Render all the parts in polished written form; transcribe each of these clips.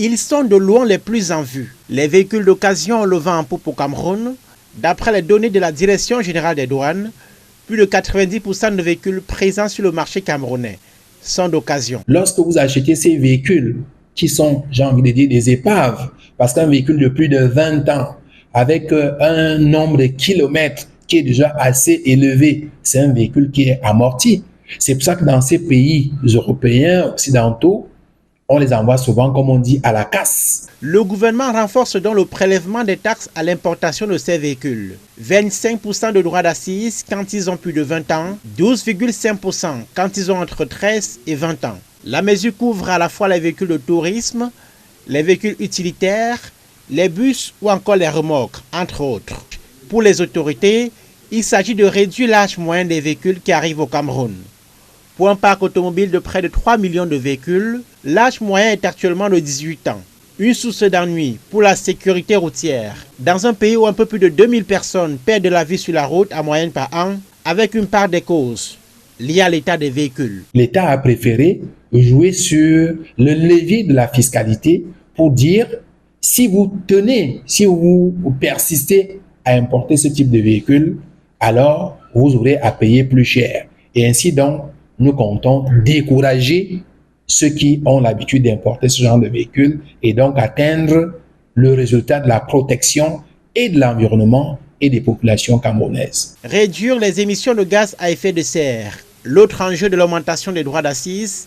Ils sont de loin les plus en vue. Les véhicules d'occasion ont le vent en poupe au Cameroun. D'après les données de la Direction générale des douanes, plus de 90% de véhicules présents sur le marché camerounais sont d'occasion. Lorsque vous achetez ces véhicules, qui sont, j'ai envie de dire, des épaves, parce qu'un véhicule de plus de 20 ans, avec un nombre de kilomètres qui est déjà assez élevé, c'est un véhicule qui est amorti. C'est pour ça que dans ces pays européens, occidentaux, on les envoie souvent, comme on dit, à la casse. Le gouvernement renforce donc le prélèvement des taxes à l'importation de ces véhicules. 25% de droits d'assises quand ils ont plus de 20 ans, 12,5% quand ils ont entre 13 et 20 ans. La mesure couvre à la fois les véhicules de tourisme, les véhicules utilitaires, les bus ou encore les remorques, entre autres. Pour les autorités, il s'agit de réduire l'âge moyen des véhicules qui arrivent au Cameroun. Pour un parc automobile de près de 3 millions de véhicules, l'âge moyen est actuellement de 18 ans. Une source d'ennui pour la sécurité routière. Dans un pays où un peu plus de 2000 personnes perdent la vie sur la route en moyenne par an, avec une part des causes liées à l'état des véhicules. L'État a préféré jouer sur le levier de la fiscalité pour dire, si vous persistez à importer ce type de véhicule, alors vous aurez à payer plus cher. Et ainsi donc, nous comptons décourager ceux qui ont l'habitude d'importer ce genre de véhicules et donc atteindre le résultat de la protection et de l'environnement et des populations camerounaises. Réduire les émissions de gaz à effet de serre, l'autre enjeu de l'augmentation des droits d'assises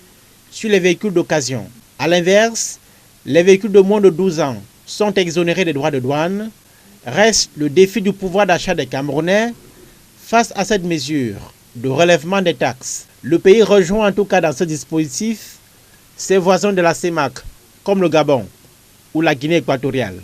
sur les véhicules d'occasion. A l'inverse, les véhicules de moins de 12 ans sont exonérés des droits de douane. Reste le défi du pouvoir d'achat des Camerounais face à cette mesure de relèvement des taxes. Le pays rejoint en tout cas dans ce dispositif ses voisins de la CEMAC, comme le Gabon ou la Guinée équatoriale.